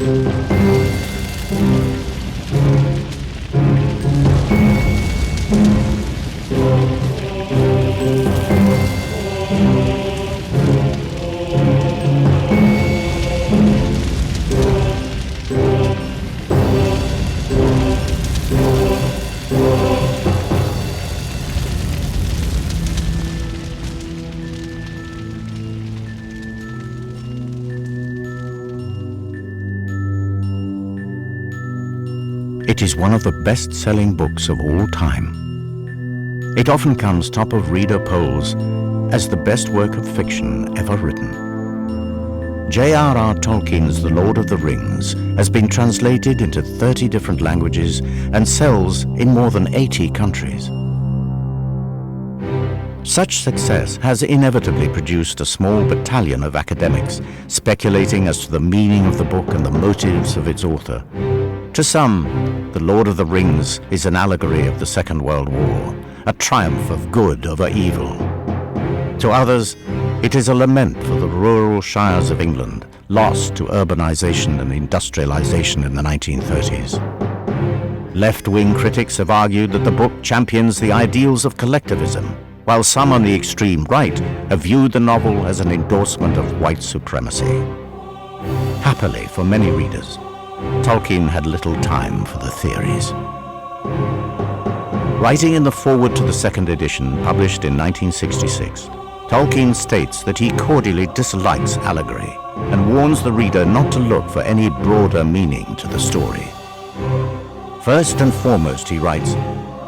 It is one of the best-selling books of all time. It often comes top of reader polls as the best work of fiction ever written. J.R.R. Tolkien's The Lord of the Rings has been translated into 30 different languages and sells in more than 80 countries. Such success has inevitably produced a small battalion of academics speculating as to the meaning of the book and the motives of its author. To some, The Lord of the Rings is an allegory of the Second World War, a triumph of good over evil. To others, it is a lament for the rural shires of England, lost to urbanization and industrialization in the 1930s. Left-wing critics have argued that the book champions the ideals of collectivism, while some on the extreme right have viewed the novel as an endorsement of white supremacy. Happily for many readers, Tolkien had little time for the theories. Writing in the foreword to the second edition, published in 1966, Tolkien states that he cordially dislikes allegory and warns the reader not to look for any broader meaning to the story. First and foremost, he writes,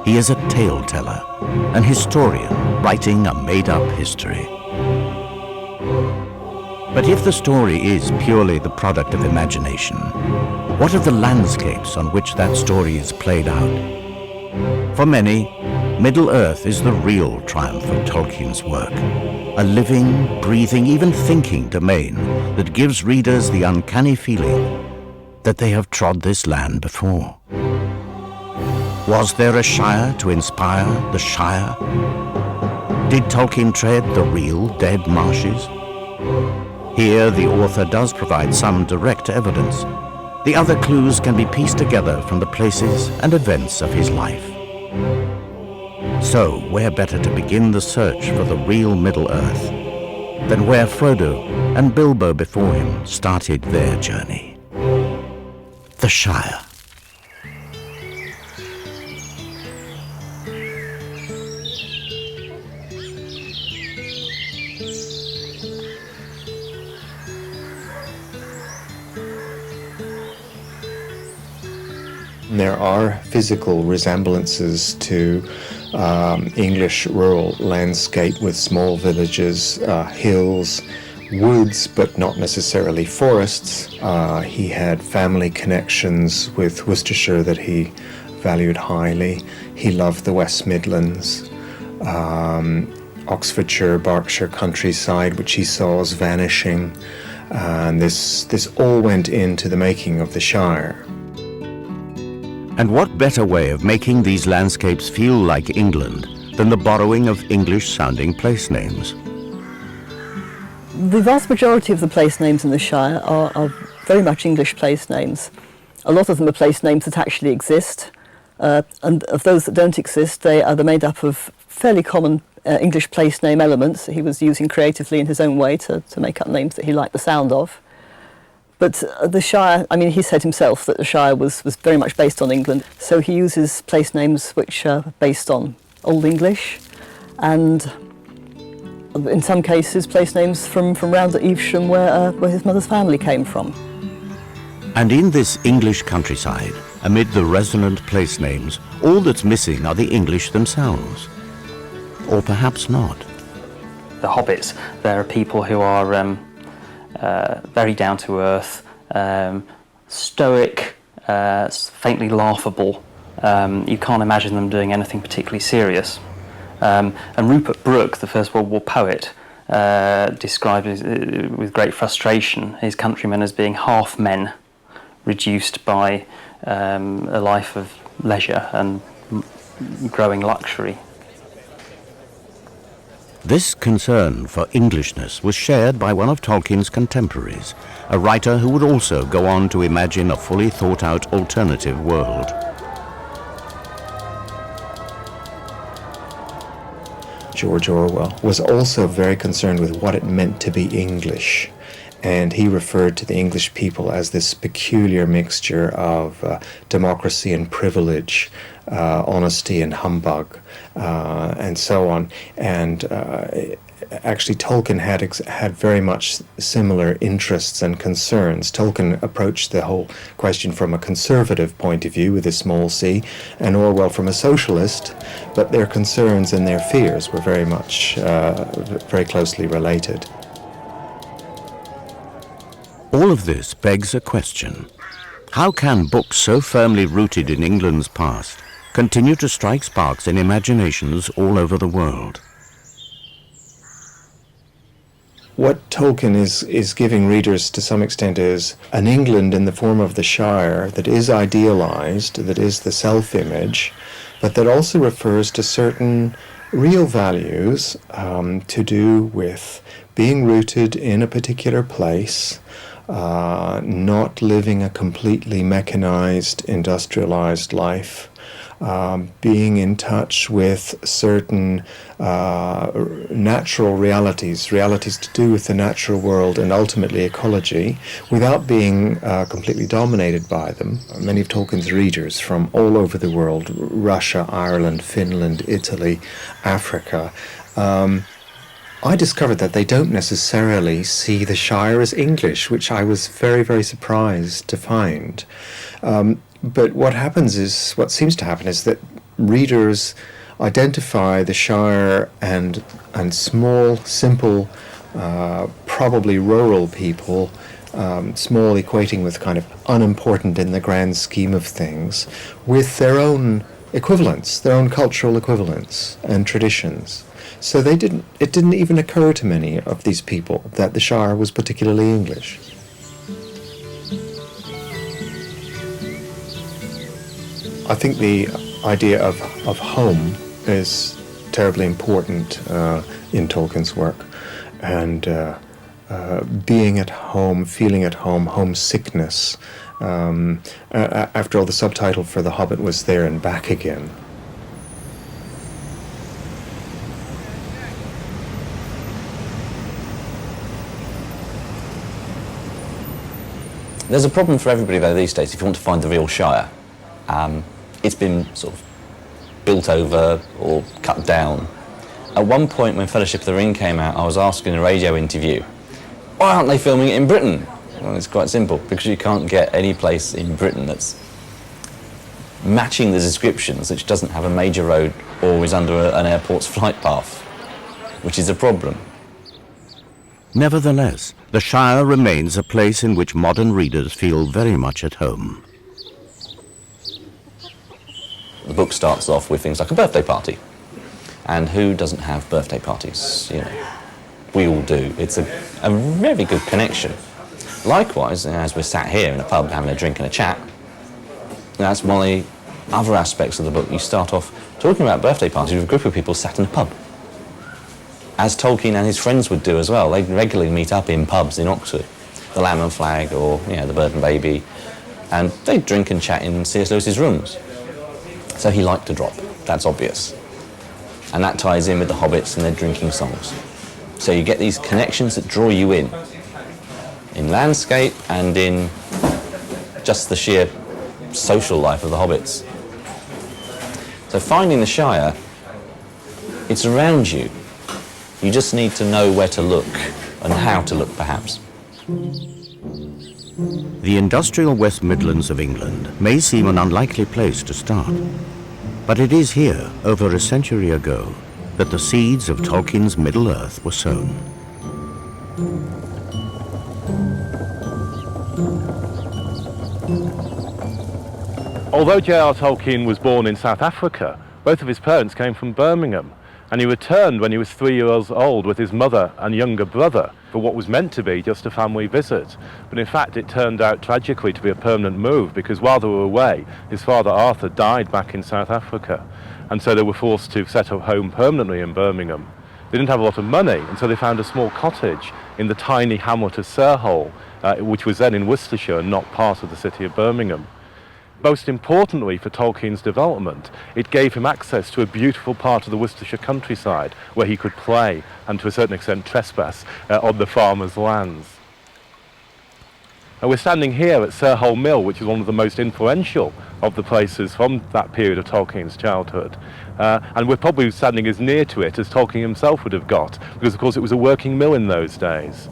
he is a tale-teller, an historian writing a made-up history. But if the story is purely the product of imagination, what of the landscapes on which that story is played out? For many, Middle-earth is the real triumph of Tolkien's work, a living, breathing, even thinking domain that gives readers the uncanny feeling that they have trod this land before. Was there a Shire to inspire the Shire? Did Tolkien tread the real dead marshes? Here the author does provide some direct evidence. The other clues can be pieced together from the places and events of his life. So, where better to begin the search for the real Middle-earth than where Frodo and Bilbo before him started their journey? The Shire. There are physical resemblances to English rural landscape with small villages, hills, woods, but not necessarily forests. He had family connections with Worcestershire that he valued highly. He loved the West Midlands, Oxfordshire, Berkshire countryside, which he saw as vanishing. And this all went into the making of the Shire. And what better way of making these landscapes feel like England than the borrowing of English-sounding place names? The vast majority of the place names in the Shire are very much English place names. A lot of them are place names that actually exist, and of those that don't exist, they're made up of fairly common English place name elements that he was using creatively in his own way to make up names that he liked the sound of. But the Shire, I mean, he said himself that the Shire was very much based on England, so he uses place names which are based on Old English, and in some cases place names from round at Evesham where his mother's family came from. And in this English countryside, amid the resonant place names, all that's missing are the English themselves. Or perhaps not. The Hobbits, there are people who are very down to earth, stoic, faintly laughable. You can't imagine them doing anything particularly serious. And Rupert Brooke, the First World War poet, described with great frustration his countrymen as being half men, reduced by a life of leisure and growing luxury. This concern for Englishness was shared by one of Tolkien's contemporaries, a writer who would also go on to imagine a fully thought-out alternative world. George Orwell was also very concerned with what it meant to be English, and he referred to the English people as this peculiar mixture of democracy and privilege, honesty and humbug, and so on. And actually Tolkien had very much similar interests and concerns. Tolkien approached the whole question from a conservative point of view with a small c, and Orwell from a socialist, but their concerns and their fears were very much very closely related. All of this begs a question. How can books so firmly rooted in England's past continue to strike sparks in imaginations all over the world? What Tolkien is giving readers to some extent is an England in the form of the Shire that is idealized, that is the self-image, but that also refers to certain real values to do with being rooted in a particular place, not living a completely mechanized, industrialized life, being in touch with certain natural realities to do with the natural world and ultimately ecology, without being completely dominated by them. Many of Tolkien's readers from all over the world, Russia, Ireland, Finland, Italy, Africa, I discovered that they don't necessarily see the Shire as English, which I was very, very surprised to find. But what seems to happen is that readers identify the Shire and small, simple, probably rural people, small equating with kind of unimportant in the grand scheme of things, with their own equivalents, their own cultural equivalents and traditions. So it didn't even occur to many of these people that the Shire was particularly English. I think the idea of home is terribly important in Tolkien's work, and being at home, feeling at home, homesickness. After all, the subtitle for The Hobbit was There and Back Again. There's a problem for everybody though these days if you want to find the real Shire. It's been sort of built over or cut down. At one point when Fellowship of the Ring came out, I was asked in a radio interview, why aren't they filming it in Britain? Well, it's quite simple, because you can't get any place in Britain that's matching the descriptions, which doesn't have a major road or is under an airport's flight path, which is a problem. Nevertheless, the Shire remains a place in which modern readers feel very much at home. The book starts off with things like a birthday party. And who doesn't have birthday parties? You know, we all do. It's a very good connection. Likewise, as we're sat here in a pub having a drink and a chat, that's one of the other aspects of the book. You start off talking about birthday parties with a group of people sat in a pub, as Tolkien and his friends would do as well. They'd regularly meet up in pubs in Oxford, the Lamb and Flag or the Bird and Baby, and they'd drink and chat in C.S. Lewis's rooms. So he liked to drop, that's obvious. And that ties in with the Hobbits and their drinking songs. So you get these connections that draw you in landscape and in just the sheer social life of the Hobbits. So finding the Shire, it's around you. You just need to know where to look and how to look, perhaps. The industrial West Midlands of England may seem an unlikely place to start, but it is here, over a century ago, that the seeds of Tolkien's Middle-earth were sown. Although J.R. Tolkien was born in South Africa, both of his parents came from Birmingham, and he returned when he was 3 years old with his mother and younger brother for what was meant to be just a family visit. But in fact, it turned out tragically to be a permanent move, because while they were away, his father Arthur died back in South Africa. And so they were forced to set up home permanently in Birmingham. They didn't have a lot of money, and so they found a small cottage in the tiny hamlet of Sarehole, which was then in Worcestershire and not part of the city of Birmingham. Most importantly for Tolkien's development, it gave him access to a beautiful part of the Worcestershire countryside where he could play and to a certain extent trespass on the farmers' lands. And we're standing here at Sarehole Mill, which is one of the most influential of the places from that period of Tolkien's childhood. And we're probably standing as near to it as Tolkien himself would have got, because of course it was a working mill in those days.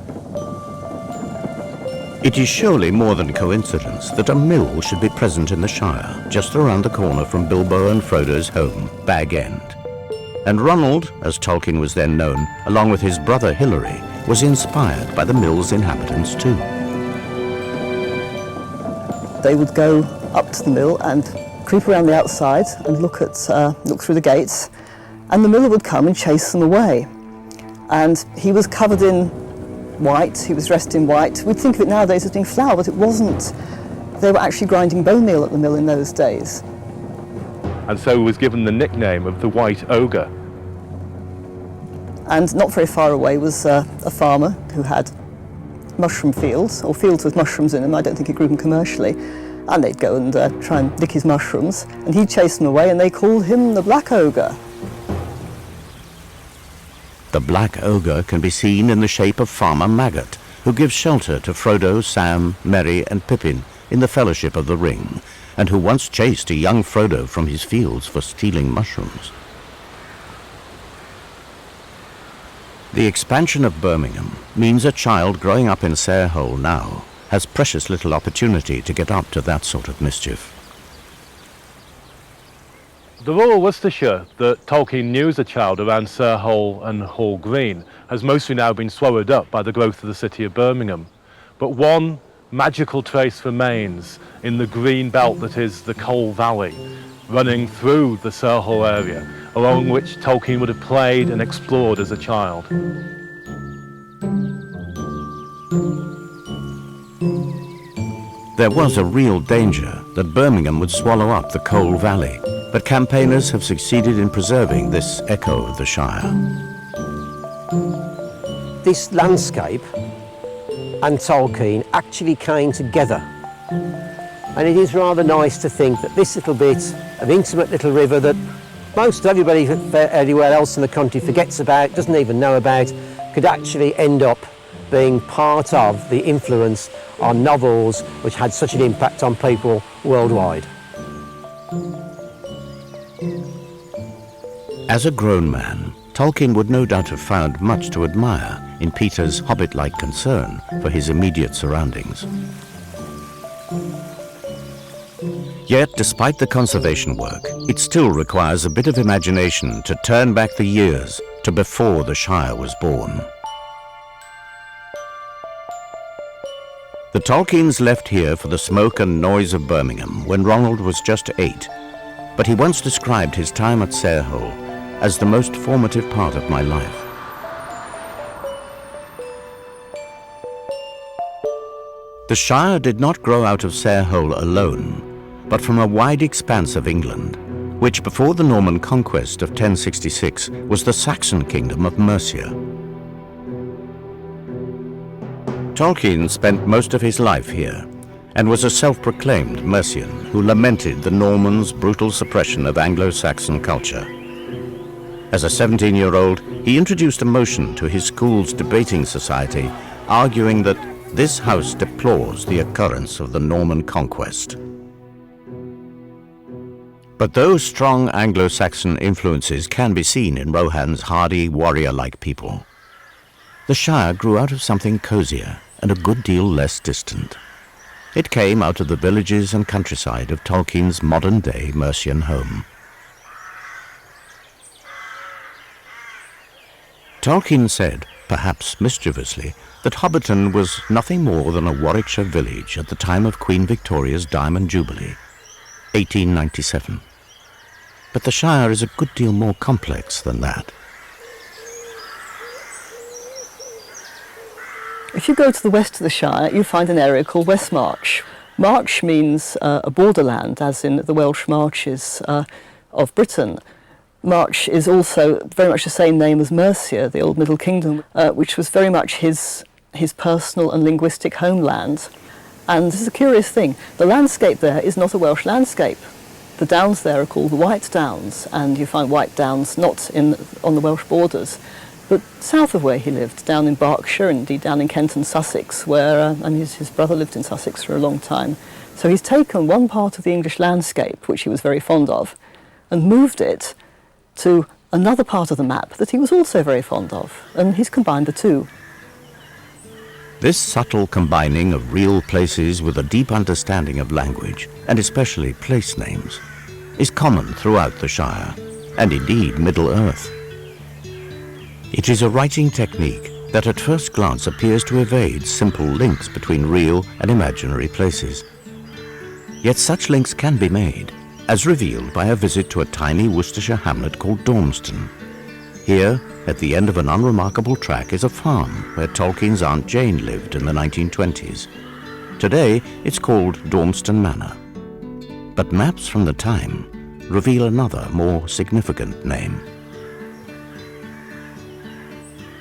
It is surely more than coincidence that a mill should be present in the Shire, just around the corner from Bilbo and Frodo's home, Bag End. And Ronald, as Tolkien was then known, along with his brother Hilary, was inspired by the mill's inhabitants too. They would go up to the mill and creep around the outside and look through the gates, and the miller would come and chase them away. And he was covered in white, he was dressed in white. We'd think of it nowadays as being flour, but it wasn't. They were actually grinding bone meal at the mill in those days. And so he was given the nickname of the White Ogre. And not very far away was a farmer who had mushroom fields, or fields with mushrooms in them. I don't think he grew them commercially. And they'd go and try and lick his mushrooms, and he'd chase them away, and they called him the Black Ogre. The Black Ogre can be seen in the shape of Farmer Maggot, who gives shelter to Frodo, Sam, Merry and Pippin in the Fellowship of the Ring, and who once chased a young Frodo from his fields for stealing mushrooms. The expansion of Birmingham means a child growing up in Sarehole now has precious little opportunity to get up to that sort of mischief. The rural Worcestershire that Tolkien knew as a child around Sarehole and Hall Green has mostly now been swallowed up by the growth of the city of Birmingham. But one magical trace remains in the green belt that is the Coal Valley, running through the Sarehole area, along which Tolkien would have played and explored as a child. There was a real danger that Birmingham would swallow up the Coal Valley, but campaigners have succeeded in preserving this echo of the Shire. This landscape and Tolkien actually came together. And it is rather nice to think that this little bit of intimate little river that most everybody everywhere else in the country forgets about, doesn't even know about, could actually end up being part of the influence on novels which had such an impact on people worldwide. As a grown man, Tolkien would no doubt have found much to admire in Peter's Hobbit-like concern for his immediate surroundings. Yet, despite the conservation work, it still requires a bit of imagination to turn back the years to before the Shire was born. The Tolkiens left here for the smoke and noise of Birmingham when Ronald was just 8, but he once described his time at Sarehole as the most formative part of my life. The Shire did not grow out of Sarehole alone, but from a wide expanse of England, which before the Norman conquest of 1066 was the Saxon kingdom of Mercia. Tolkien spent most of his life here and was a self-proclaimed Mercian who lamented the Normans' brutal suppression of Anglo-Saxon culture. As a 17-year-old, he introduced a motion to his school's debating society, arguing that this house deplores the occurrence of the Norman conquest. But those strong Anglo-Saxon influences can be seen in Rohan's hardy, warrior-like people. The Shire grew out of something cozier and a good deal less distant. It came out of the villages and countryside of Tolkien's modern-day Mercian home. Tolkien said, perhaps mischievously, that Hobbiton was nothing more than a Warwickshire village at the time of Queen Victoria's Diamond Jubilee, 1897. But the Shire is a good deal more complex than that. If you go to the west of the Shire, you find an area called West March. March means a borderland, as in the Welsh marches of Britain. March is also very much the same name as Mercia, the old Middle Kingdom, which was very much his personal and linguistic homeland. And this is a curious thing. The landscape there is not a Welsh landscape. The downs there are called the White Downs, and you find White Downs not on the Welsh borders, but south of where he lived, down in Berkshire, indeed down in Kent and Sussex, where his brother lived in Sussex for a long time. So he's taken one part of the English landscape, which he was very fond of, and moved it to another part of the map that he was also very fond of, and he's combined the two. This subtle combining of real places with a deep understanding of language, and especially place names, is common throughout the Shire, and indeed Middle-earth. It is a writing technique that at first glance appears to evade simple links between real and imaginary places. Yet such links can be made, as revealed by a visit to a tiny Worcestershire hamlet called Dormston. Here, at the end of an unremarkable track, is a farm where Tolkien's Aunt Jane lived in the 1920s. Today, it's called Dormston Manor. But maps from the time reveal another, more significant name.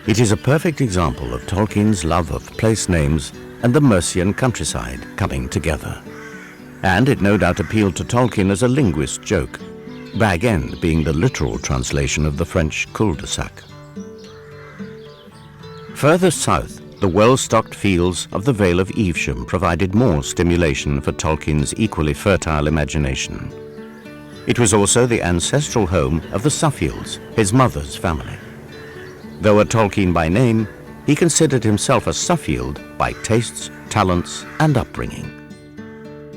It is a perfect example of Tolkien's love of place names and the Mercian countryside coming together. And it no doubt appealed to Tolkien as a linguist's joke, Bag End being the literal translation of the French cul-de-sac. Further south, the well-stocked fields of the Vale of Evesham provided more stimulation for Tolkien's equally fertile imagination. It was also the ancestral home of the Suffields, his mother's family. Though a Tolkien by name, he considered himself a Suffield by tastes, talents, and upbringing.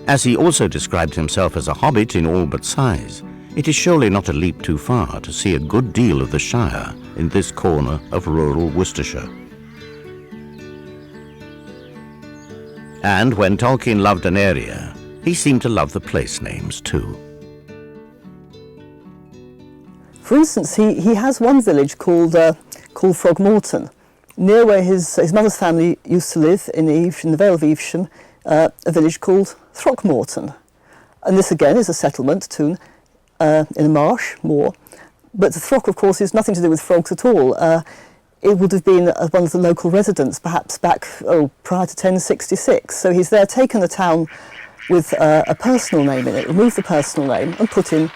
As he also described himself as a hobbit in all but size, it is surely not a leap too far to see a good deal of the Shire in this corner of rural Worcestershire. And when Tolkien loved an area, he seemed to love the place names too. For instance, he has one village called Frogmorton, near where his mother's family used to live in the Vale of Evesham, a village called Throckmorton. And this again is a settlement in a marsh, moor. But the Throck, of course, is nothing to do with frogs at all. It would have been one of the local residents, perhaps back prior to 1066. So he's there taken a town with a personal name in it, removed the personal name and put in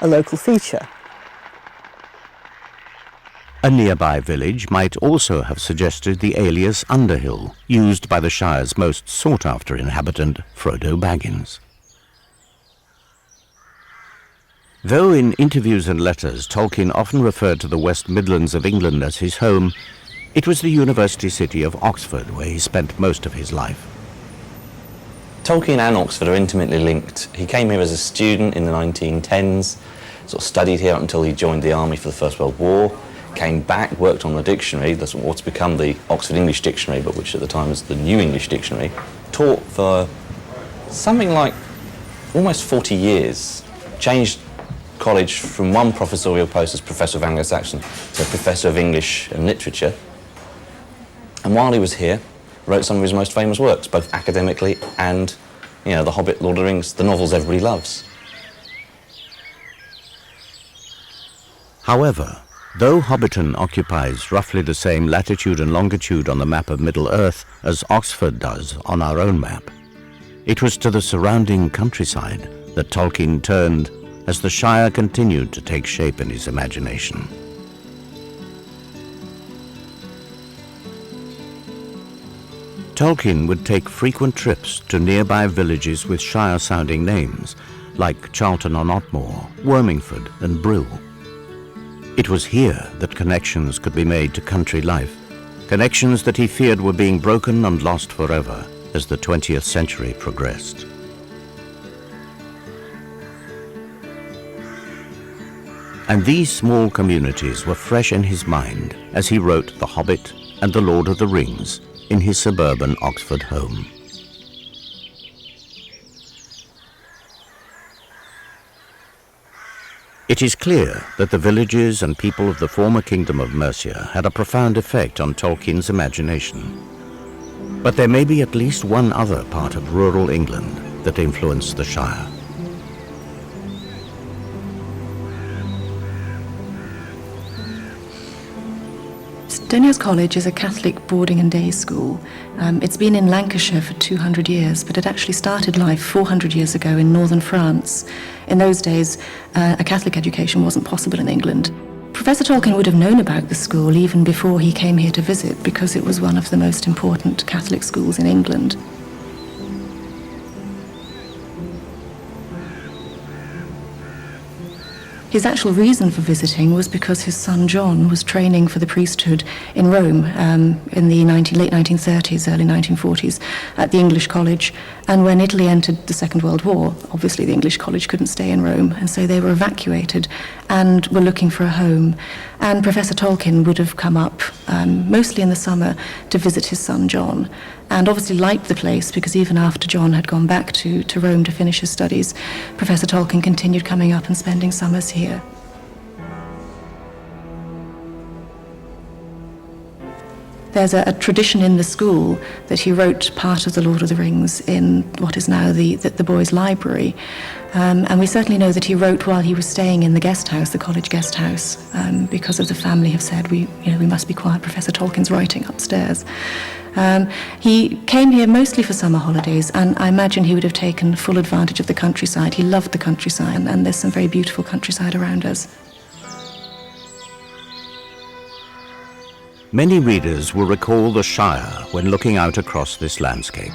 a local feature. A nearby village might also have suggested the alias Underhill, used by the Shire's most sought-after inhabitant, Frodo Baggins. Though in interviews and letters Tolkien often referred to the West Midlands of England as his home, it was the university city of Oxford where he spent most of his life. Tolkien and Oxford are intimately linked. He came here as a student in the 1910s, sort of studied here until he joined the army for the First World War, came back, worked on the dictionary, that's what's become the Oxford English Dictionary, but which at the time was the New English Dictionary, taught for something like almost 40 years, changed college from one professorial post as Professor of Anglo-Saxon to Professor of English and Literature. And while he was here, wrote some of his most famous works, both academically and, The Hobbit, Lord of the Rings, the novels everybody loves. However, though Hobbiton occupies roughly the same latitude and longitude on the map of Middle-earth as Oxford does on our own map, it was to the surrounding countryside that Tolkien turned as the Shire continued to take shape in his imagination. Tolkien would take frequent trips to nearby villages with Shire-sounding names, like Charlton-on-Otmore, Wormingford and Brill. It was here that connections could be made to country life, connections that he feared were being broken and lost forever as the 20th century progressed. And these small communities were fresh in his mind as he wrote The Hobbit and The Lord of the Rings in his suburban Oxford home. It is clear that the villages and people of the former kingdom of Mercia had a profound effect on Tolkien's imagination. But there may be at least one other part of rural England that influenced the Shire. Stonehouse College is a Catholic boarding and day school. It's been in Lancashire for 200 years, but it actually started life 400 years ago in northern France. In those days, a Catholic education wasn't possible in England. Professor Tolkien would have known about the school even before he came here to visit, because it was one of the most important Catholic schools in England. His actual reason for visiting was because his son John was training for the priesthood in Rome in the late 1930s, early 1940s at the English College. And when Italy entered the Second World War, obviously the English College couldn't stay in Rome, and so they were evacuated and were looking for a home. And Professor Tolkien would have come up, mostly in the summer, to visit his son John, and obviously liked the place, because even after John had gone back to Rome to finish his studies, Professor Tolkien continued coming up and spending summers here. There's a tradition in the school that he wrote part of The Lord of the Rings in what is now the boys' library. And we certainly know that he wrote while he was staying in the guest house, the college guest house, because of the family have said, we must be quiet, Professor Tolkien's writing upstairs. He came here mostly for summer holidays, and I imagine he would have taken full advantage of the countryside. He loved the countryside, and there's some very beautiful countryside around us. Many readers will recall the Shire when looking out across this landscape.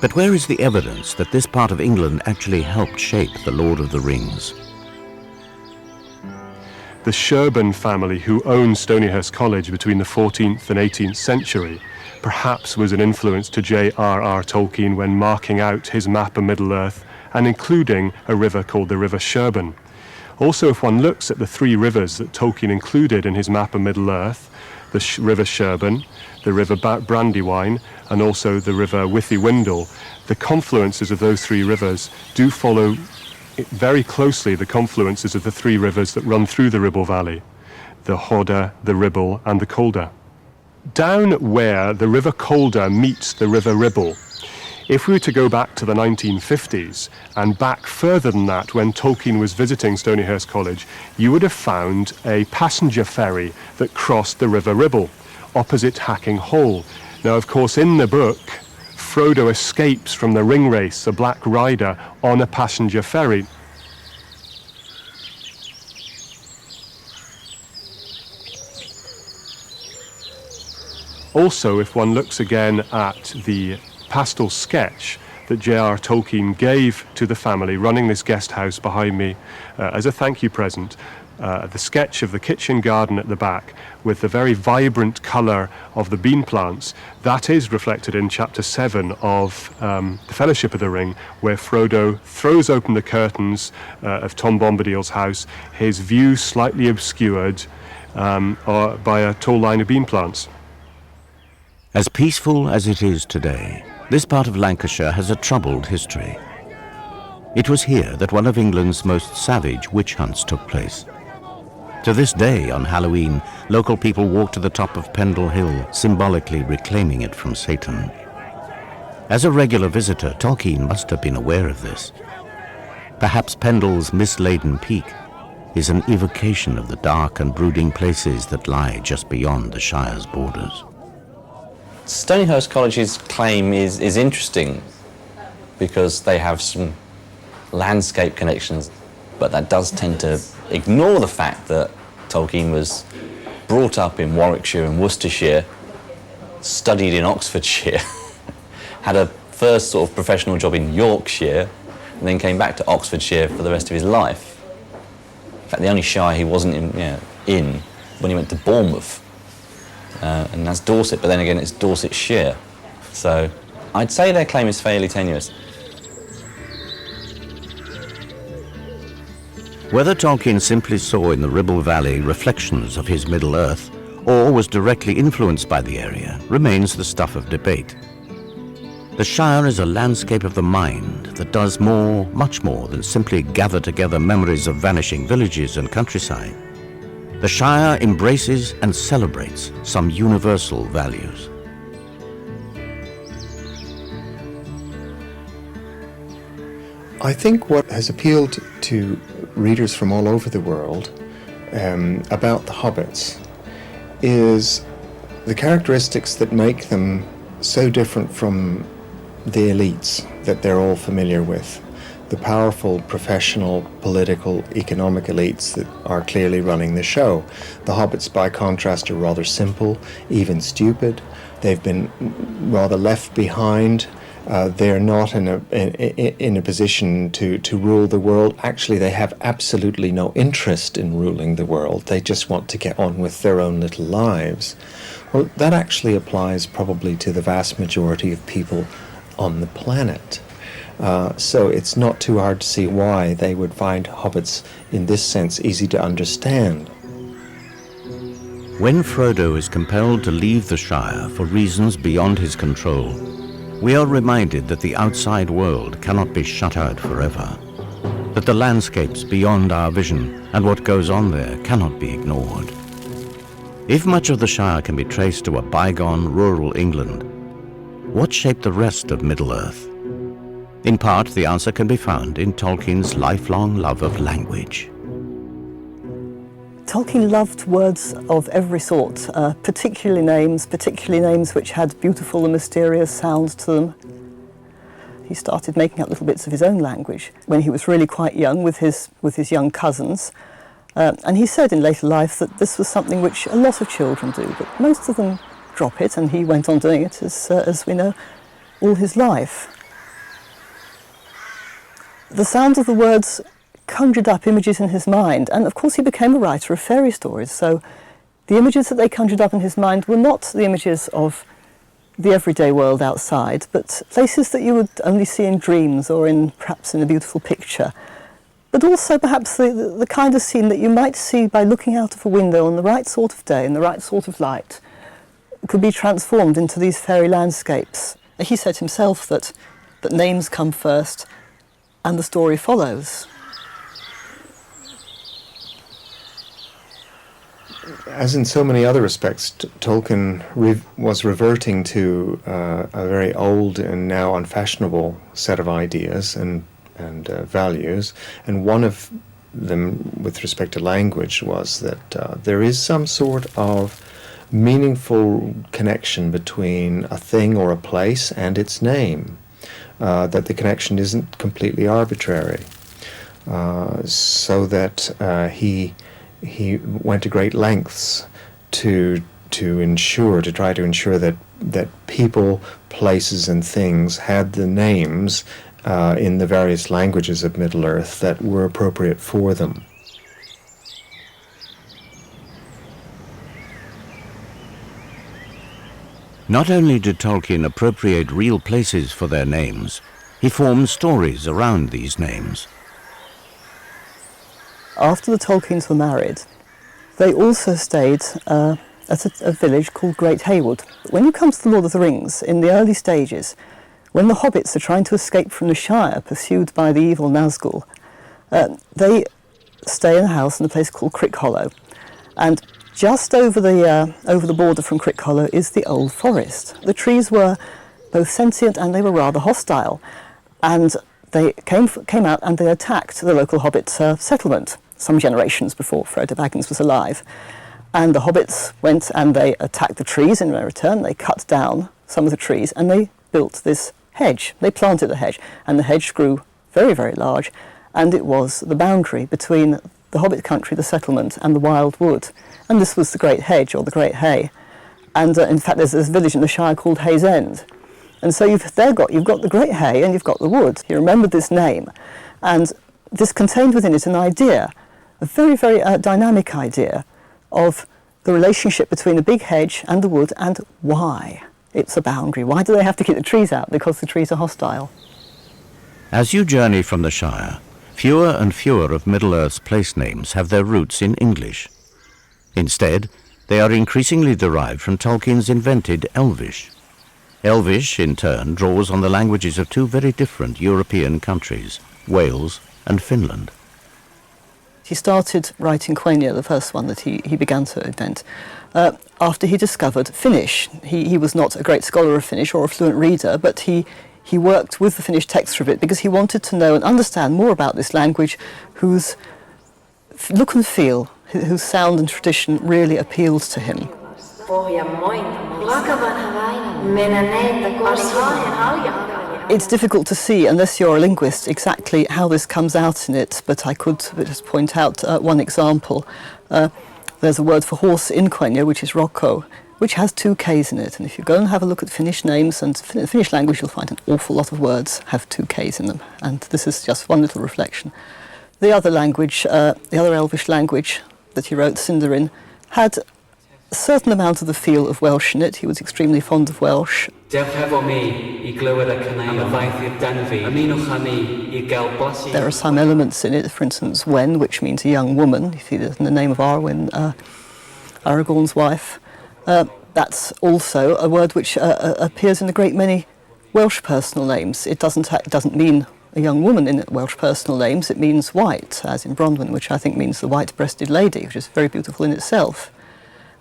But where is the evidence that this part of England actually helped shape the Lord of the Rings? The Sherborne family, who owned Stonehouse College between the 14th and 18th century, perhaps was an influence to J.R.R. Tolkien when marking out his map of Middle-earth and including a river called the River Sherborne. Also, if one looks at the three rivers that Tolkien included in his map of Middle-earth, the River Sherborne, the River Brandywine, and also the River Withywindle, the confluences of those three rivers do follow very closely the confluences of the three rivers that run through the Ribble Valley, the Hodder, the Ribble, and the Calder. Down where the River Calder meets the River Ribble, if we were to go back to the 1950s and back further than that, when Tolkien was visiting Stonehouse College, you would have found a passenger ferry that crossed the River Ribble opposite Hacking Hole. Now, of course, in the book, Frodo escapes from the ring race, a Black Rider, on a passenger ferry. Also, if one looks again at the pastel sketch that J.R. Tolkien gave to the family running this guest house behind me as a thank you present, the sketch of the kitchen garden at the back with the very vibrant colour of the bean plants, that is reflected in chapter 7 of The Fellowship of the Ring, where Frodo throws open the curtains of Tom Bombadil's house, his view slightly obscured by a tall line of bean plants. As peaceful as it is today, this part of Lancashire has a troubled history. It was here that one of England's most savage witch hunts took place. To this day, on Halloween, local people walk to the top of Pendle Hill, symbolically reclaiming it from Satan. As a regular visitor, Tolkien must have been aware of this. Perhaps Pendle's mist-laden peak is an evocation of the dark and brooding places that lie just beyond the Shire's borders. Stonehouse College's claim is interesting because they have some landscape connections, but that does tend to ignore the fact that Tolkien was brought up in Warwickshire and Worcestershire, studied in Oxfordshire, had a first sort of professional job in Yorkshire, and then came back to Oxfordshire for the rest of his life. In fact, the only shire he wasn't in when he went to Bournemouth. And that's Dorset, but then again it's Dorsetshire. So I'd say their claim is fairly tenuous. Whether Tolkien simply saw in the Ribble Valley reflections of his Middle-earth, or was directly influenced by the area, remains the stuff of debate. The Shire is a landscape of the mind that does more, much more than simply gather together memories of vanishing villages and countryside. The Shire embraces and celebrates some universal values. I think what has appealed to readers from all over the world about the Hobbits is the characteristics that make them so different from the elites that they're all familiar with. The powerful professional, political, economic elites that are clearly running the show. The hobbits, by contrast, are rather simple, even stupid. They've been rather left behind. They're not in a position to rule the world. Actually, they have absolutely no interest in ruling the world. They just want to get on with their own little lives. Well, that actually applies probably to the vast majority of people on the planet. So it's not too hard to see why they would find hobbits, in this sense, easy to understand. When Frodo is compelled to leave the Shire for reasons beyond his control, we are reminded that the outside world cannot be shut out forever, that the landscapes beyond our vision and what goes on there cannot be ignored. If much of the Shire can be traced to a bygone rural England, what shaped the rest of Middle-earth? In part, the answer can be found in Tolkien's lifelong love of language. Tolkien loved words of every sort, particularly names which had beautiful and mysterious sounds to them. He started making up little bits of his own language when he was really quite young with his young cousins. And he said in later life that this was something which a lot of children do, but most of them drop it, and he went on doing it, as we know, all his life. The sound of the words conjured up images in his mind, and of course he became a writer of fairy stories, so the images that they conjured up in his mind were not the images of the everyday world outside, but places that you would only see in dreams or perhaps in a beautiful picture, but also perhaps the kind of scene that you might see by looking out of a window on the right sort of day and the right sort of light could be transformed into these fairy landscapes. He said himself that names come first and the story follows. As in so many other respects, Tolkien was reverting to a very old and now unfashionable set of ideas and values, and one of them with respect to language was that there is some sort of meaningful connection between a thing or a place and its name, that the connection isn't completely arbitrary, so that he went to great lengths to try to ensure that people, places and things had the names in the various languages of Middle-earth that were appropriate for them. Not only did Tolkien appropriate real places for their names, he formed stories around these names. After the Tolkiens were married, they also stayed at a village called Great Haywood. When you come to The Lord of the Rings, in the early stages, when the hobbits are trying to escape from the Shire, pursued by the evil Nazgul, they stay in a house in a place called Crickhollow. And just over the border from Crickhollow is the Old Forest. The trees were both sentient and they were rather hostile. And they came out and they attacked the local hobbit settlement some generations before Frodo Baggins was alive. And the hobbits went and they attacked the trees in their return. They cut down some of the trees and they built this hedge. They planted a hedge, and the hedge grew very, very large, and it was the boundary between the hobbit country, the settlement, and the wild wood. And this was the Great Hedge, or the Great Hay. And in fact, there's this village in the Shire called Hayes End. And so you've got the Great Hay and you've got the wood. He remembered this name. And this contained within it an idea, a very, very dynamic idea of the relationship between the big hedge and the wood, and why it's a boundary. Why do they have to keep the trees out? Because the trees are hostile. As you journey from the Shire, fewer and fewer of Middle-earth's place names have their roots in English. Instead, they are increasingly derived from Tolkien's invented Elvish. Elvish, in turn, draws on the languages of two very different European countries, Wales and Finland. He started writing Quenya, the first one that he began to invent, after he discovered Finnish. He was not a great scholar of Finnish or a fluent reader, but he worked with the Finnish text for a bit because he wanted to know and understand more about this language whose look and feel, whose sound and tradition really appealed to him. It's difficult to see, unless you're a linguist, exactly how this comes out in it, but I could just point out one example. There's a word for horse in Quenya, which is Rocco, which has 2 Ks in it. And if you go and have a look at Finnish names and Finnish language, you'll find an awful lot of words have 2 Ks in them. And this is just one little reflection. The other language, the other Elvish language that he wrote, Sindarin, had a certain amount of the feel of Welsh in it. He was extremely fond of Welsh. There are some elements in it, for instance, Wen, which means a young woman. You see that in the name of Arwen, Aragorn's wife. That's also a word which appears in a great many Welsh personal names. It doesn't mean a young woman in Welsh personal names. It means white, as in Bronwyn, which I think means the white-breasted lady, which is very beautiful in itself.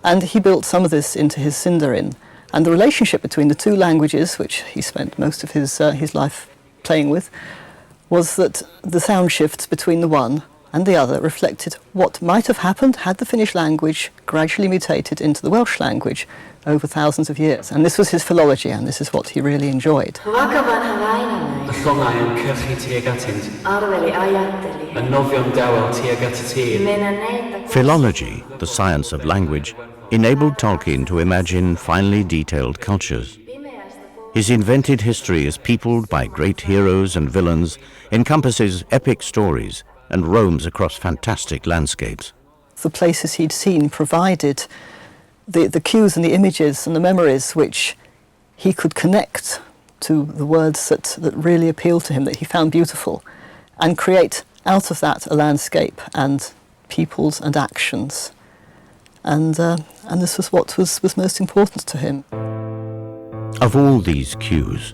And he built some of this into his Sindarin. And the relationship between the 2 languages, which he spent most of his life playing with, was that the sound shifts between the one and the other reflected what might have happened had the Finnish language gradually mutated into the Welsh language over thousands of years. And this was his philology, and this is what he really enjoyed. Philology, the science of language, enabled Tolkien to imagine finely detailed cultures. His invented history is peopled by great heroes and villains, encompasses epic stories, and roams across fantastic landscapes. The places he'd seen provided the cues and the images and the memories which he could connect to the words that really appealed to him, that he found beautiful, and create out of that a landscape and peoples and actions. And this was what was most important to him. Of all these cues,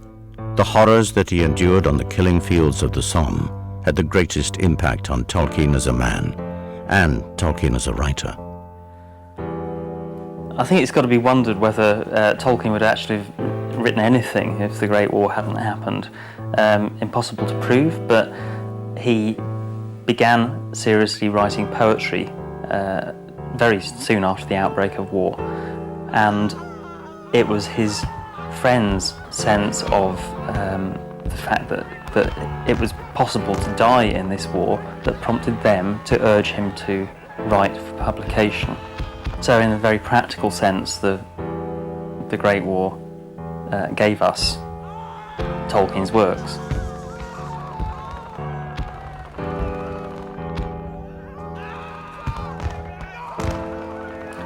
the horrors that he endured on the killing fields of the Somme had the greatest impact on Tolkien as a man and Tolkien as a writer. I think it's got to be wondered whether Tolkien would actually have written anything if the Great War hadn't happened. Impossible to prove, but he began seriously writing poetry very soon after the outbreak of war, and it was his friends' sense of the fact that it was possible to die in this war that prompted them to urge him to write for publication. So in a very practical sense, the Great War gave us Tolkien's works.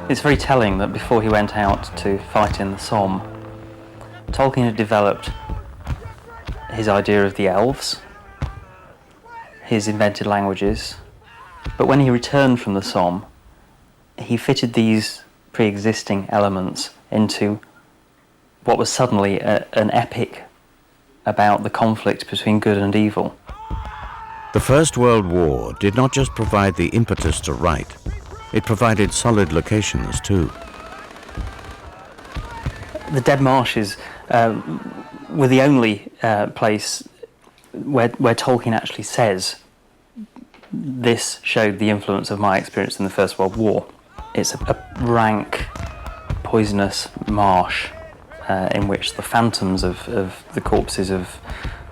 It's very telling that before he went out to fight in the Somme, Tolkien had developed his idea of the elves, his invented languages, but when he returned from the Somme, he fitted these pre-existing elements into what was suddenly an epic about the conflict between good and evil. The First World War did not just provide the impetus to write, it provided solid locations too. The Dead Marshes were the only place where Tolkien actually says, this showed the influence of my experience in the First World War. It's a rank, poisonous marsh in which the phantoms of the corpses of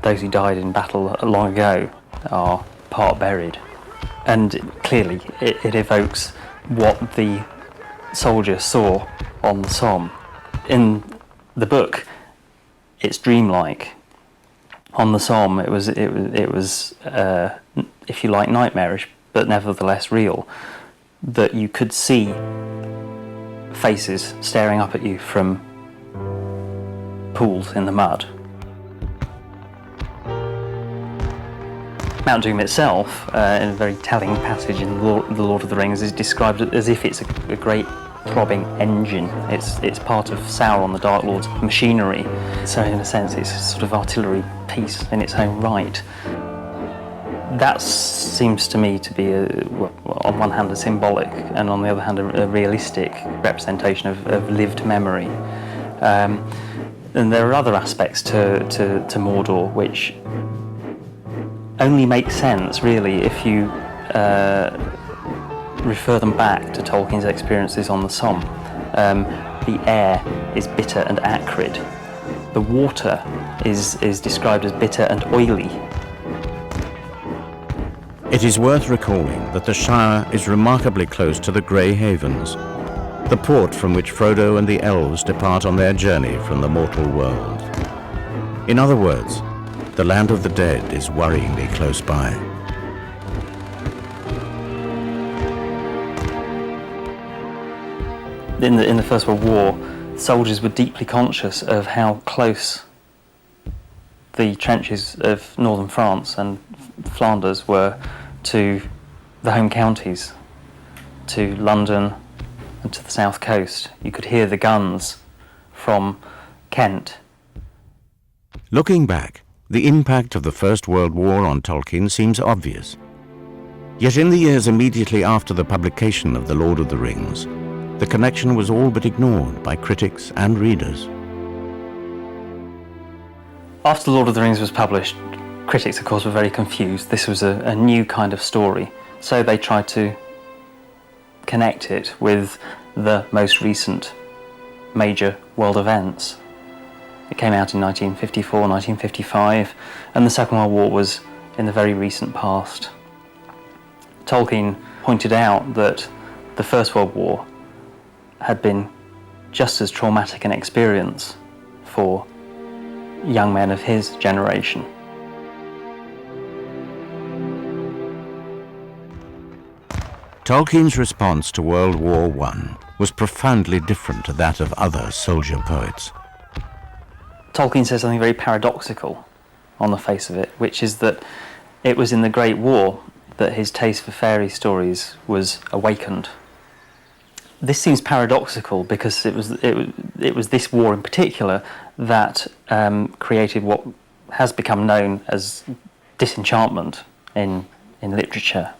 those who died in battle long ago are part buried. And clearly it evokes what the soldier saw on the Somme. In the book, it's dreamlike. On the Somme, it was if you like, nightmarish, but nevertheless real. That you could see faces staring up at you from pools in the mud. Mount Doom itself, in a very telling passage in The Lord of the Rings, is described as if it's a great throbbing engine. It's part of Sauron, the Dark Lord's machinery. So in a sense, it's a sort of artillery piece in its own right. That seems to me to be, on one hand, a symbolic, and on the other hand, a realistic representation of lived memory. And there are other aspects to Mordor which only make sense, really, if you refer them back to Tolkien's experiences on the Somme. the air is bitter and acrid. The water is described as bitter and oily. It is worth recalling that the Shire is remarkably close to the Grey Havens, the port from which Frodo and the elves depart on their journey from the mortal world. In other words, the land of the dead is worryingly close by. In the First World War, soldiers were deeply conscious of how close the trenches of northern France and Flanders were to the home counties, to London and to the south coast. You could hear the guns from Kent. Looking back, the impact of the First World War on Tolkien seems obvious. Yet in the years immediately after the publication of The Lord of the Rings, the connection was all but ignored by critics and readers. After The Lord of the Rings was published, critics, of course, were very confused. This was a new kind of story, so they tried to connect it with the most recent major world events. It came out in 1954, 1955, and the Second World War was in the very recent past. Tolkien pointed out that the First World War had been just as traumatic an experience for young men of his generation. Tolkien's response to World War I was profoundly different to that of other soldier poets. Tolkien says something very paradoxical on the face of it, which is that it was in the Great War that his taste for fairy stories was awakened. This seems paradoxical because it was this war in particular that created what has become known as disenchantment in literature.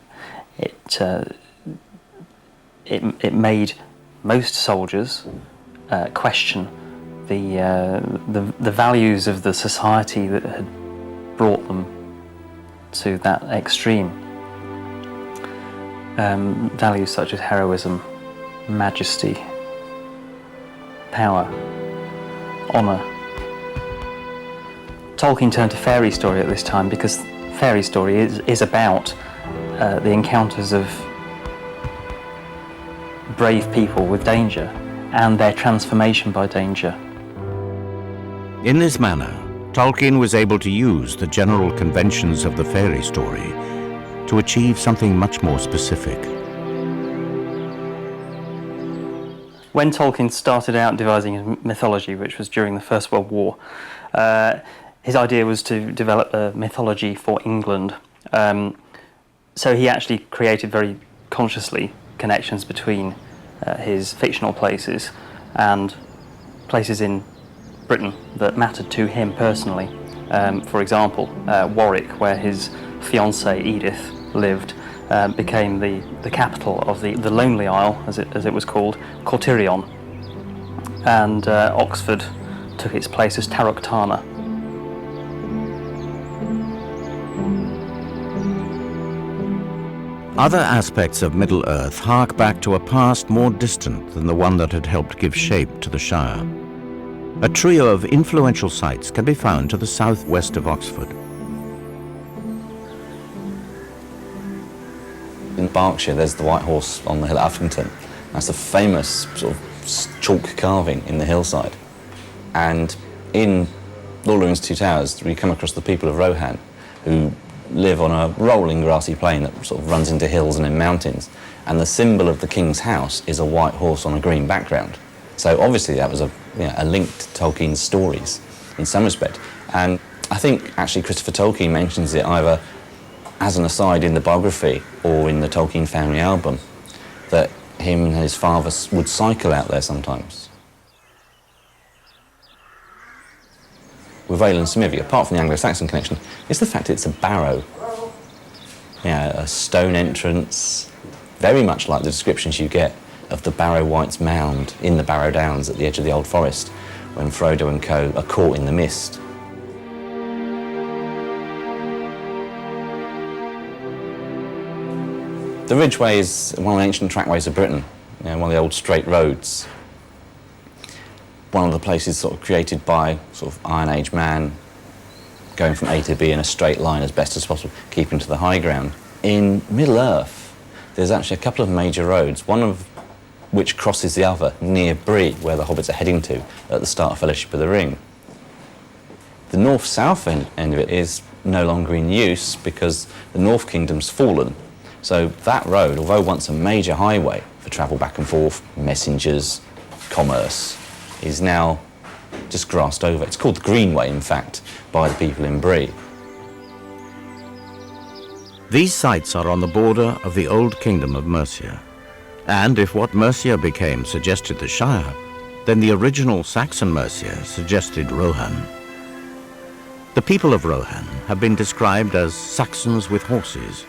It made most soldiers question the values of the society that had brought them to that extreme. Values such as heroism, majesty, power, honour. Tolkien turned to fairy story at this time because fairy story is about the encounters of brave people with danger and their transformation by danger. In this manner, Tolkien was able to use the general conventions of the fairy story to achieve something much more specific. When Tolkien started out devising his mythology, which was during the First World War, his idea was to develop a mythology for England. So he actually created very consciously connections between his fictional places and places in Britain that mattered to him personally. For example, Warwick, where his fiancée Edith lived, became the capital of the Lonely Isle, as it was called, Cortirion, and Oxford took its place as Taroctana. Other aspects of Middle-earth hark back to a past more distant than the one that had helped give shape to the Shire. A trio of influential sites can be found to the southwest of Oxford. In Berkshire, there's the White Horse on the hill at Uffington. That's a famous sort of chalk carving in the hillside. And in Lord of the Rings Two Towers, we come across the people of Rohan, who live on a rolling grassy plain that sort of runs into hills and in mountains. And the symbol of the king's house is a white horse on a green background. So obviously that was a link to Tolkien's stories in some respect. And I think actually Christopher Tolkien mentions it either as an aside in the biography or in the Tolkien family album, that him and his father would cycle out there sometimes. With Vale and Smithie, apart from the Anglo-Saxon connection, is the fact it's a barrow. A stone entrance, very much like the descriptions you get of the Barrow-White's mound in the Barrow-downs at the edge of the Old Forest, when Frodo and co are caught in the mist. The Ridgeway is one of the ancient trackways of Britain, one of the old straight roads. one of the places sort of created by sort of Iron Age man, going from A to B in a straight line as best as possible, keeping to the high ground. In Middle-earth, there's actually a couple of major roads, one of which crosses the other near Bree, where the Hobbits are heading to at the start of Fellowship of the Ring. The north-south end of it is no longer in use because the North Kingdom's fallen. So that road, although once a major highway for travel back and forth, messengers, commerce, is now just grassed over. It's called the Greenway, in fact, by the people in Bree. These sites are on the border of the old kingdom of Mercia. And if what Mercia became suggested the Shire, then the original Saxon Mercia suggested Rohan. The people of Rohan have been described as Saxons with horses,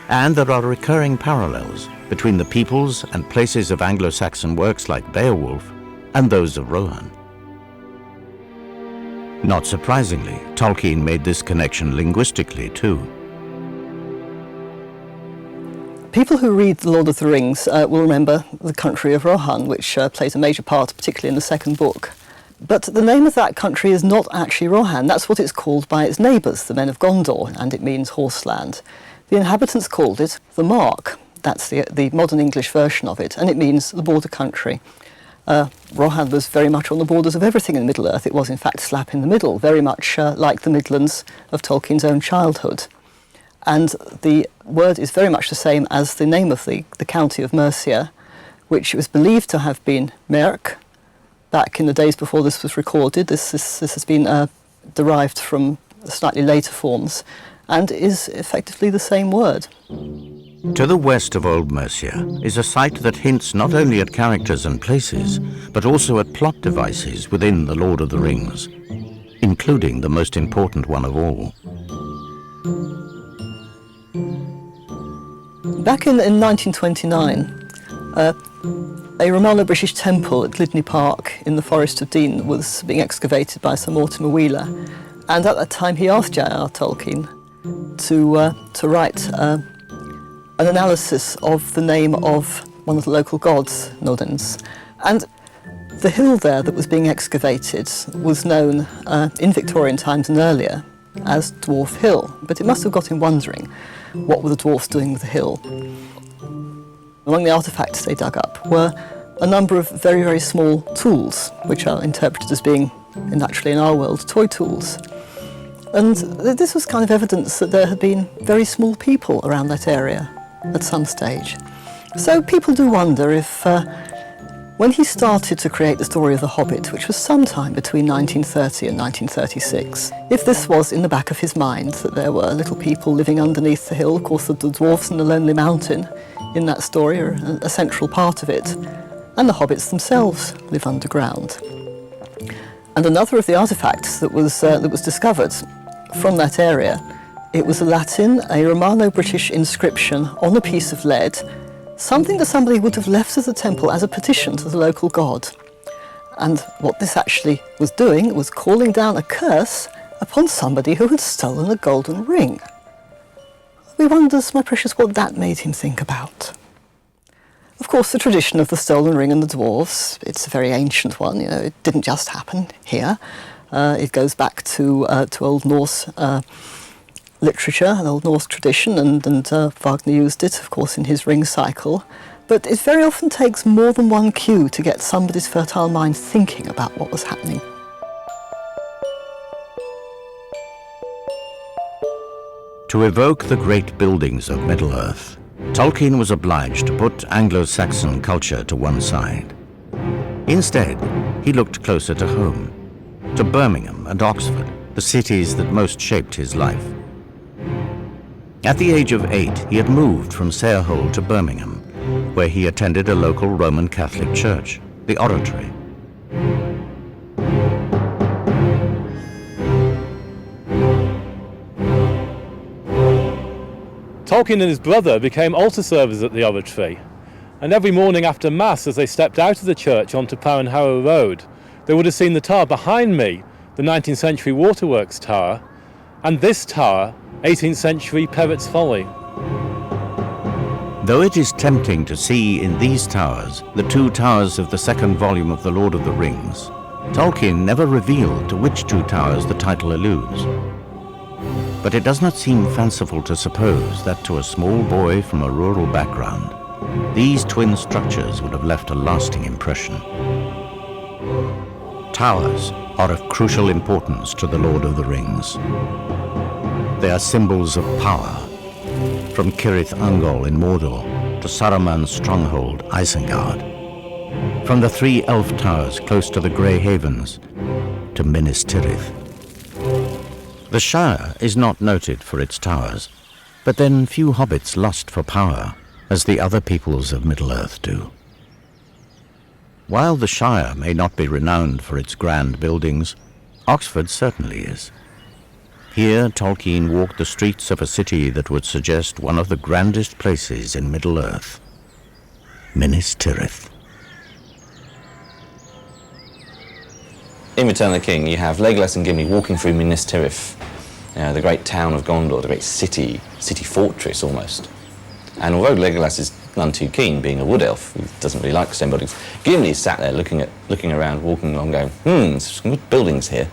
and there are recurring parallels between the peoples and places of Anglo-Saxon works like Beowulf and those of Rohan. Not surprisingly, Tolkien made this connection linguistically too. People who read The Lord of the Rings will remember the country of Rohan, which plays a major part, particularly in the second book. But the name of that country is not actually Rohan. That's what it's called by its neighbours, the men of Gondor, and it means horseland. The inhabitants called it the Mark. That's the modern English version of it, and it means the border country. Rohan was very much on the borders of everything in Middle-earth. It was, in fact, slap in the middle, very much like the Midlands of Tolkien's own childhood. And the word is very much the same as the name of the county of Mercia, which was believed to have been Merc back in the days before this was recorded. This has been derived from slightly later forms and is effectively the same word. To the west of Old Mercia is a site that hints not only at characters and places, but also at plot devices within The Lord of the Rings, including the most important one of all. Back in 1929, a Romano-British temple at Glidney Park in the Forest of Dean was being excavated by Sir Mortimer Wheeler, and at that time he asked J.R.R. Tolkien to write an analysis of the name of one of the local gods, Nodens. And the hill there that was being excavated was known in Victorian times and earlier as Dwarf Hill, but it must have got him wondering, what were the dwarfs doing with the hill? Among the artefacts they dug up were a number of very, very small tools, which are interpreted as being, naturally in our world, toy tools. And this was kind of evidence that there had been very small people around that area at some stage. So people do wonder if, when he started to create the story of The Hobbit, which was sometime between 1930 and 1936, if this was in the back of his mind, that there were little people living underneath the hill. Of course, the dwarfs and the Lonely Mountain in that story are a central part of it, and the hobbits themselves live underground. And another of the artefacts that was discovered from that area, it was a Latin, a Romano-British inscription on a piece of lead, something that somebody would have left at the temple as a petition to the local god. And what this actually was doing was calling down a curse upon somebody who had stolen a golden ring. We wonder, my precious, what that made him think about. Of course, the tradition of the stolen ring and the dwarves, it's a very ancient one. It didn't just happen here. It goes back to Old Norse literature, an Old Norse tradition, and Wagner used it, of course, in his ring cycle. But it very often takes more than one cue to get somebody's fertile mind thinking about what was happening. To evoke the great buildings of Middle-earth, Tolkien was obliged to put Anglo-Saxon culture to one side. Instead, he looked closer to home, to Birmingham and Oxford, the cities that most shaped his life. At the age of 8, he had moved from Sarehole to Birmingham, where he attended a local Roman Catholic church, the Oratory. Tolkien and his brother became altar servers at the Oratory, and every morning after Mass, as they stepped out of the church onto Power and Harrow Road, they would have seen the tower behind me, the 19th century Waterworks Tower, and this tower, 18th century Perrott's Folly. Though it is tempting to see in these towers the two towers of the second volume of The Lord of the Rings, Tolkien never revealed to which two towers the title alludes. But it does not seem fanciful to suppose that to a small boy from a rural background, these twin structures would have left a lasting impression. Towers are of crucial importance to the Lord of the Rings. They are symbols of power, from Cirith Ungol in Mordor to Saruman's stronghold Isengard, from the three elf towers close to the Grey Havens to Minas Tirith. The Shire is not noted for its towers, but then few hobbits lust for power, as the other peoples of Middle-earth do. While the Shire may not be renowned for its grand buildings, Oxford certainly is. Here Tolkien walked the streets of a city that would suggest one of the grandest places in Middle-earth, Minas Tirith. In Return of the King, you have Legolas and Gimli walking through Minas Tirith, the great town of Gondor, the great city fortress almost. And although Legolas is none too keen, being a wood elf, who doesn't really like stone buildings, Gimli sat there looking around, walking along, going, there's some good buildings here.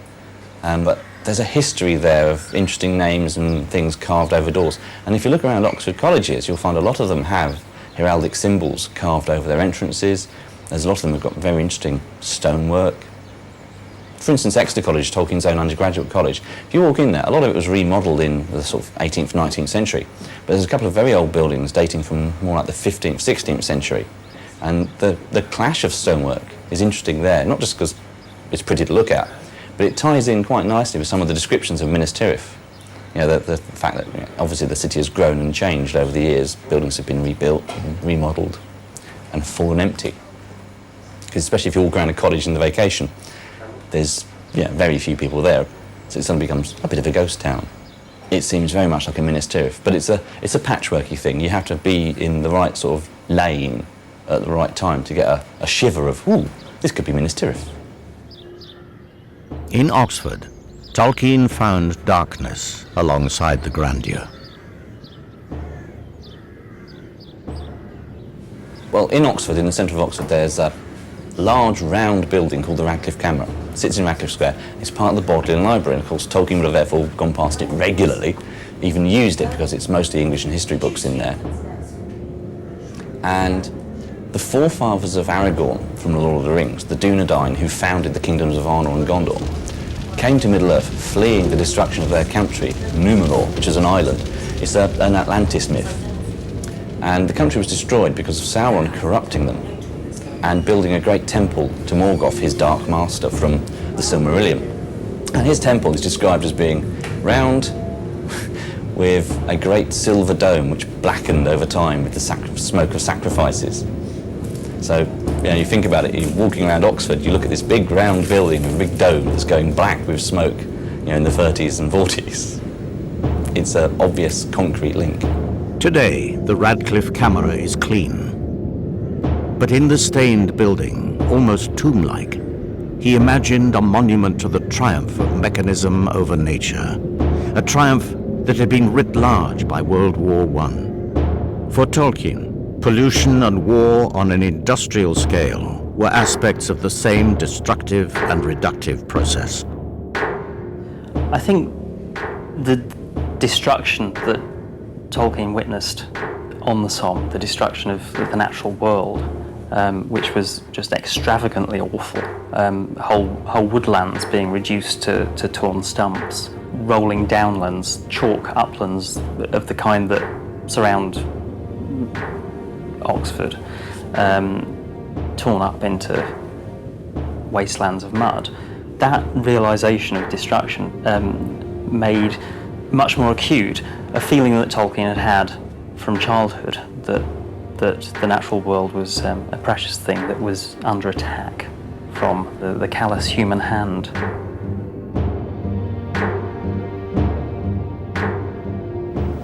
But there's a history there of interesting names and things carved over doors. And if you look around Oxford colleges, you'll find a lot of them have heraldic symbols carved over their entrances. There's a lot of them who've got very interesting stonework. For instance, Exeter College, Tolkien's own undergraduate college, if you walk in there, a lot of it was remodelled in the sort of 18th, 19th century. But there's a couple of very old buildings dating from more like the 15th, 16th century. And the clash of stonework is interesting there, not just because it's pretty to look at, but it ties in quite nicely with some of the descriptions of Minas Tirith. The fact that obviously the city has grown and changed over the years, buildings have been rebuilt and remodelled and fallen empty. Because especially if you walk around a college in the vacation, there's very few people there, so it suddenly becomes a bit of a ghost town. It seems very much like a Minas Tirith, but it's a patchworky thing. You have to be in the right sort of lane at the right time to get a shiver of, this could be Minas Tirith. In Oxford, Tolkien found darkness alongside the grandeur. Well, in Oxford, in the centre of Oxford, there's a large round building called the Radcliffe Camera. It sits in Radcliffe Square. It's part of the Bodleian Library, and of course Tolkien would have therefore gone past it regularly, even used it because it's mostly English and history books in there. And the forefathers of Aragorn from The Lord of the Rings, the Dunedain who founded the kingdoms of Arnor and Gondor, came to Middle-earth fleeing the destruction of their country, Númenor, which is an island. It's an Atlantis myth. And the country was destroyed because of Sauron corrupting them and building a great temple to Morgoth, his Dark Master, from the Silmarillion. And his temple is described as being round with a great silver dome which blackened over time with the smoke of sacrifices. So, you think about it, you're walking around Oxford, you look at this big round building with a big dome that's going black with smoke, in the 30s and 40s. It's an obvious concrete link. Today, the Radcliffe Camera is clean. But in the stained building, almost tomb-like, he imagined a monument to the triumph of mechanism over nature, a triumph that had been writ large by World War I. For Tolkien, pollution and war on an industrial scale were aspects of the same destructive and reductive process. I think the destruction that Tolkien witnessed on the Somme, the destruction of the natural world, which was just extravagantly awful. Whole woodlands being reduced to torn stumps, rolling downlands, chalk uplands of the kind that surround Oxford, torn up into wastelands of mud. That realisation of destruction made much more acute a feeling that Tolkien had had from childhood, that the natural world was a precious thing that was under attack from the callous human hand.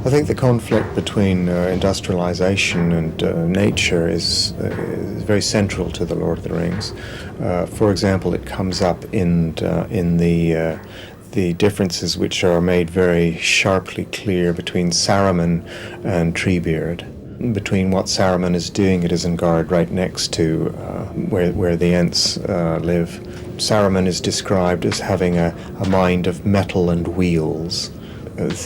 I think the conflict between industrialization and nature is very central to The Lord of the Rings. For example, it comes up in the differences which are made very sharply clear between Saruman and Treebeard. between what Saruman is doing at Isengard right next to where the Ents live. Saruman is described as having a mind of metal and wheels.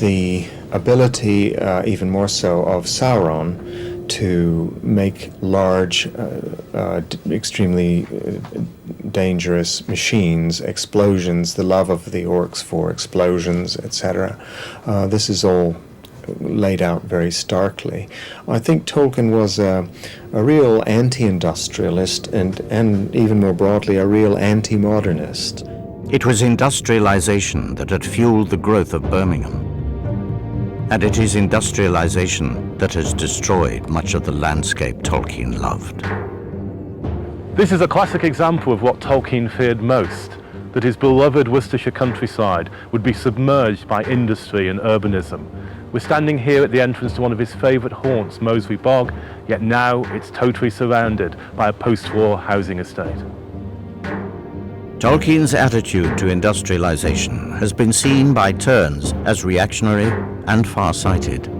The ability, even more so, of Sauron to make large, extremely dangerous machines, explosions, the love of the orcs for explosions, etc. This is all laid out very starkly. I think Tolkien was a real anti-industrialist and even more broadly a real anti-modernist. It was industrialization that had fueled the growth of Birmingham. And it is industrialization that has destroyed much of the landscape Tolkien loved. This is a classic example of what Tolkien feared most, that his beloved Worcestershire countryside would be submerged by industry and urbanism. We're standing here at the entrance to one of his favourite haunts, Moseby Bog, yet now it's totally surrounded by a post-war housing estate. Tolkien's attitude to industrialization has been seen by turns as reactionary and far-sighted.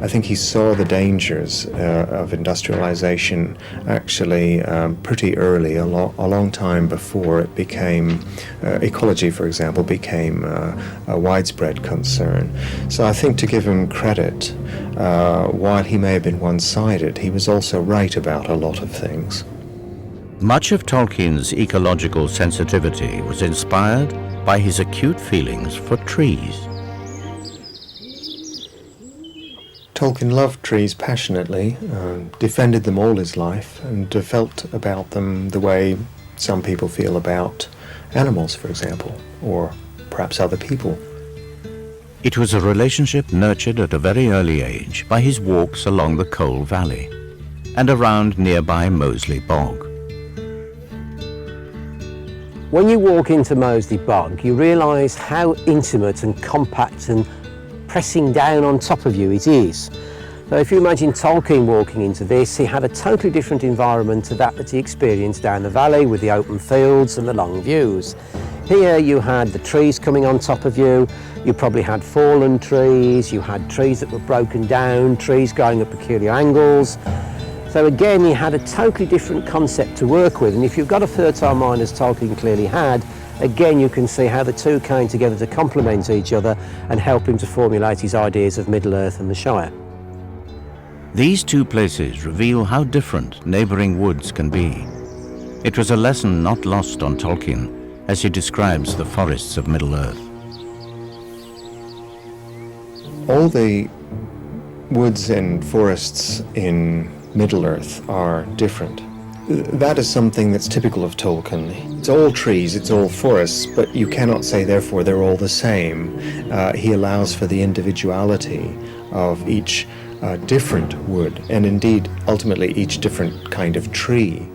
I think he saw the dangers of industrialization actually pretty early, a long time before it became, ecology for example, became a widespread concern. So I think to give him credit, while he may have been one-sided, he was also right about a lot of things. Much of Tolkien's ecological sensitivity was inspired by his acute feelings for trees. Tolkien loved trees passionately, defended them all his life, and felt about them the way some people feel about animals, for example, or perhaps other people. It was a relationship nurtured at a very early age by his walks along the Coal Valley and around nearby Moseley Bog. When you walk into Moseley Bog, you realise how intimate and compact and pressing down on top of you it is. So if you imagine Tolkien walking into this, he had a totally different environment to that he experienced down the valley with the open fields and the long views. Here you had the trees coming on top of you, you probably had fallen trees, you had trees that were broken down, trees growing at peculiar angles. So again, you had a totally different concept to work with, and if you've got a fertile mind, as Tolkien clearly had, again you can see how the two came together to complement each other and help him to formulate his ideas of Middle-earth and the Shire. These two places reveal how different neighbouring woods can be. It was a lesson not lost on Tolkien as he describes the forests of Middle-earth. All the woods and forests in Middle-earth are different. That is something that's typical of Tolkien. It's all trees, it's all forests, but you cannot say therefore they're all the same. He allows for the individuality of each different wood, and indeed ultimately each different kind of tree.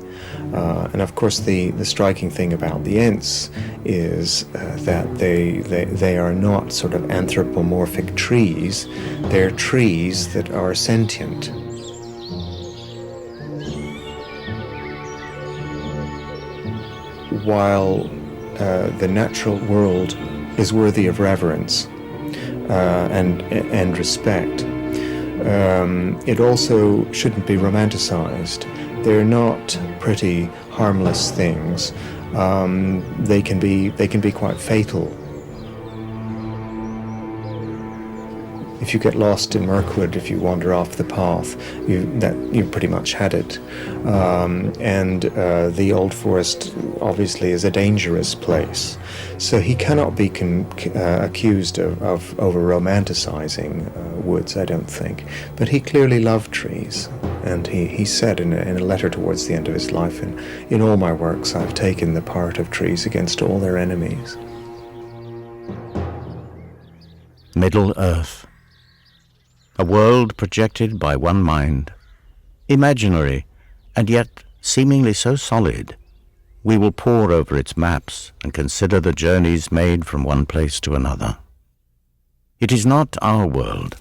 And of course the striking thing about the Ents is that they are not sort of anthropomorphic trees, they're trees that are sentient. While the natural world is worthy of reverence and respect, it also shouldn't be romanticized. They're not pretty, harmless things. They can be quite fatal. If you get lost in Mirkwood, if you wander off the path, you've pretty much had it. And the Old Forest obviously is a dangerous place. So he cannot be accused of over-romanticizing woods, I don't think. But he clearly loved trees. And he said in a letter towards the end of his life, in all my works I've taken the part of trees against all their enemies. Middle-earth. A world projected by one mind, imaginary, and yet seemingly so solid. We will pore over its maps and consider the journeys made from one place to another. It is not our world,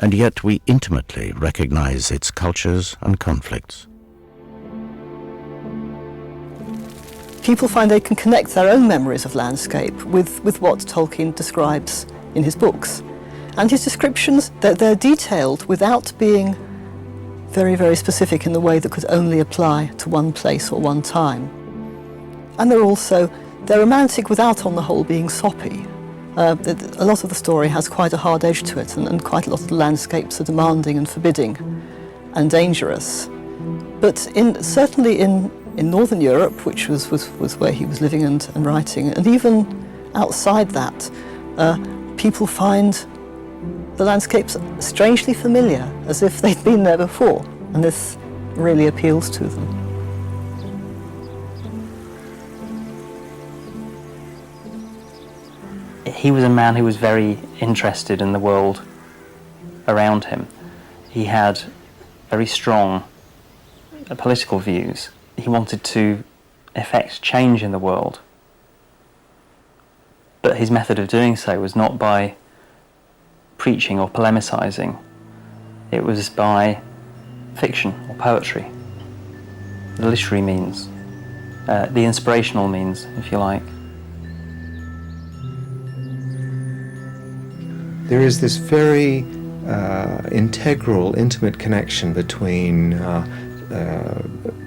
and yet we intimately recognize its cultures and conflicts. People find they can connect their own memories of landscape with what Tolkien describes in his books. And his descriptions, they're detailed without being very, very specific in the way that could only apply to one place or one time. And they're romantic without, on the whole, being soppy. A lot of the story has quite a hard edge to it, and quite a lot of the landscapes are demanding and forbidding and dangerous. But certainly in Northern Europe, which was where he was living and writing, and even outside that, people find the landscapes strangely familiar, as if they'd been there before, and this really appeals to them. He was a man who was very interested in the world around him. He had very strong political views. He wanted to effect change in the world. But his method of doing so was not by preaching or polemicising. It was by fiction or poetry, the literary means, the inspirational means, if you like. There is this very integral, intimate connection between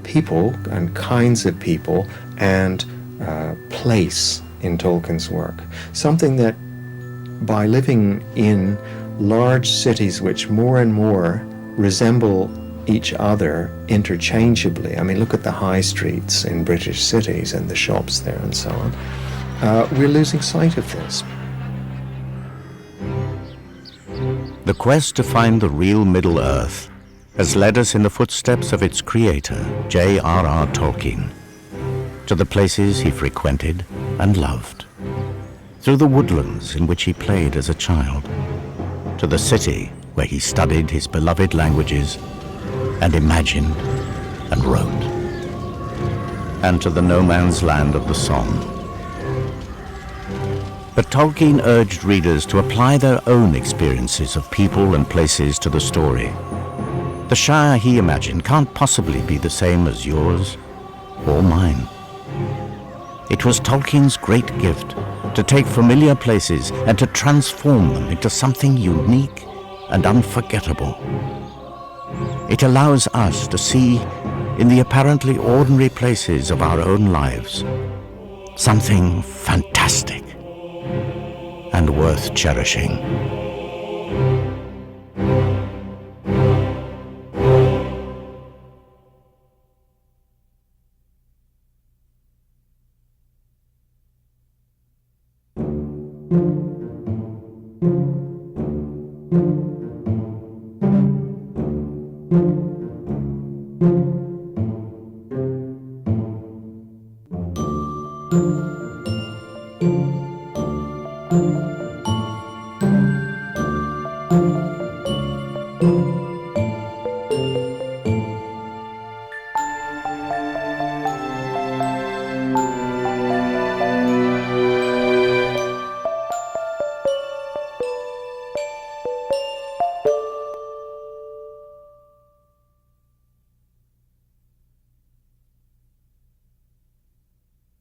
people and kinds of people and place in Tolkien's work. Something that, by living in large cities which more and more resemble each other interchangeably, I mean, look at the high streets in British cities and the shops there and so on, we're losing sight of this. The quest to find the real Middle-earth has led us in the footsteps of its creator, J.R.R. Tolkien, to the places he frequented and loved, through the woodlands in which he played as a child, to the city where he studied his beloved languages and imagined and wrote, and to the no-man's land of the Somme. But Tolkien urged readers to apply their own experiences of people and places to the story. The Shire he imagined can't possibly be the same as yours or mine. It was Tolkien's great gift to take familiar places and to transform them into something unique and unforgettable. It allows us to see in the apparently ordinary places of our own lives something fantastic and worth cherishing.